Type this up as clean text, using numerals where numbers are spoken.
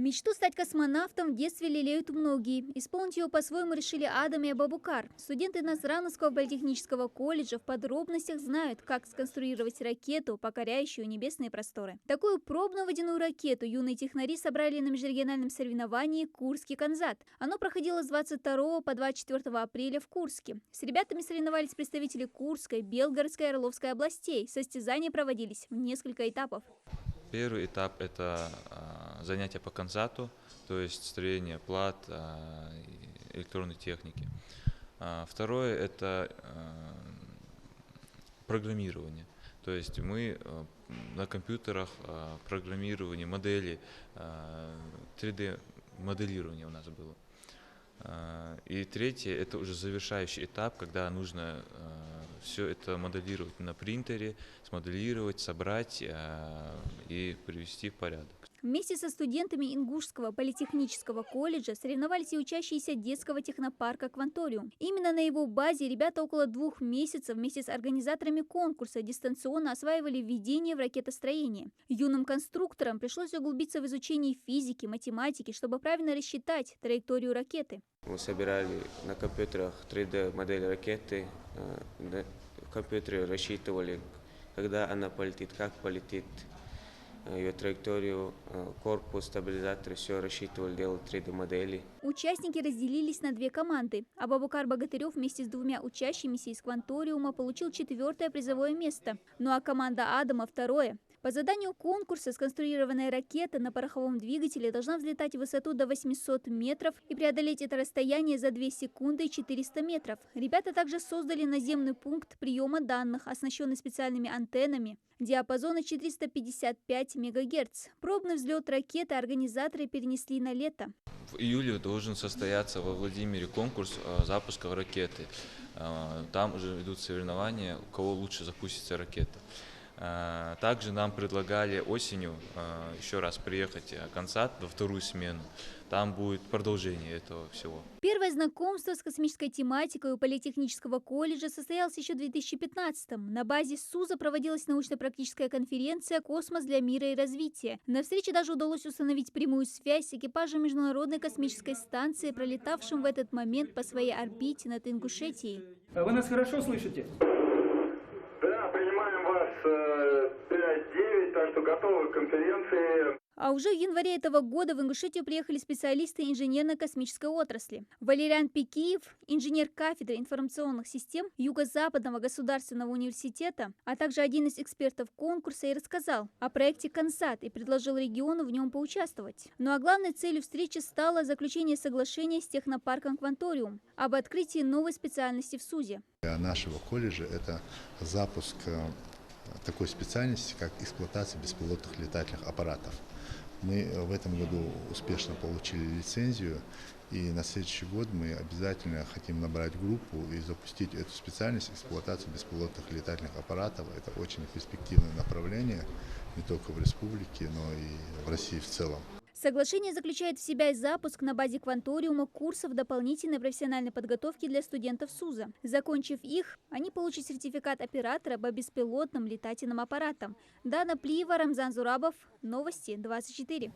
Мечту стать космонавтом в детстве лелеют многие. Исполнить ее по-своему решили Адам и Абабукар. Студенты Назрановского политехнического колледжа в подробностях знают, как сконструировать ракету, покоряющую небесные просторы. Такую пробную водяную ракету юные технари собрали на межрегиональном соревновании «Курский Канзат». Оно проходило с 22 по 24 апреля в Курске. С ребятами соревновались представители Курской, Белгородской и Орловской областей. Состязания проводились в несколько этапов. Первый этап – это занятия по канзату, то есть строение плат, электронной техники. Второе – это программирование. То есть мы на компьютерах программирование модели, 3D-моделирование у нас было. И третье – это уже завершающий этап, когда нужно все это моделировать на принтере, смоделировать, собрать и привести в порядок. Вместе со студентами Ингушского политехнического колледжа соревновались и учащиеся детского технопарка «Кванториум». Именно на его базе ребята около 2 месяцев вместе с организаторами конкурса дистанционно осваивали введение в ракетостроение. Юным конструкторам пришлось углубиться в изучение физики, математики, чтобы правильно рассчитать траекторию ракеты. Мы собирали на компьютерах 3D-модель ракеты, в компьютере рассчитывали, когда она полетит, как полетит, ее траекторию, корпус, стабилизатор, все рассчитывали, делали 3D-модели. Участники разделились на 2 команды. Абабукар Богатырев вместе с 2 учащимися из Кванториума получил 4-е призовое место, ну а команда Адама – 2-е. По заданию конкурса сконструированная ракета на пороховом двигателе должна взлетать в высоту до 800 метров и преодолеть это расстояние за 2 секунды и 400 метров. Ребята также создали наземный пункт приема данных, оснащенный специальными антеннами диапазона 455 МГц. Пробный взлет ракеты организаторы перенесли на лето. В июле должен состояться во Владимире конкурс запуска ракеты. Там уже идут соревнования, у кого лучше запустится ракета. Также нам предлагали осенью еще раз приехать в Канзат во 2-ю смену. Там будет продолжение этого всего. Первое знакомство с космической тематикой у политехнического колледжа состоялось еще в 2015-м. На базе СУЗа проводилась научно-практическая конференция «Космос для мира и развития». На встрече даже удалось установить прямую связь с экипажем Международной космической станции, пролетавшим в этот момент по своей орбите над Ингушетией. Вы нас хорошо слышите? Да, принимаем вас 5-9, так что готовы к конференции. А уже в январе этого года в Ингушетию приехали специалисты инженерно-космической отрасли. Валериан Пикиев, инженер кафедры информационных систем Юго-Западного государственного университета, а также один из экспертов конкурса, и рассказал о проекте «Канзат» и предложил региону в нем поучаствовать. Ну а главной целью встречи стало заключение соглашения с технопарком «Кванториум» об открытии новой специальности в СУЗе. Для нашего колледжа это запуск такой специальности, как эксплуатация беспилотных летательных аппаратов. Мы в этом году успешно получили лицензию, и на следующий год мы обязательно хотим набрать группу и запустить эту специальность эксплуатации беспилотных летательных аппаратов. Это очень перспективное направление не только в республике, но и в России в целом. Соглашение заключает в себя и запуск на базе Кванториума курсов дополнительной профессиональной подготовки для студентов СУЗа. Закончив их, они получат сертификат оператора по беспилотным летательным аппаратам. Дана Плиева, Рамзан Зурабов. Новости 24.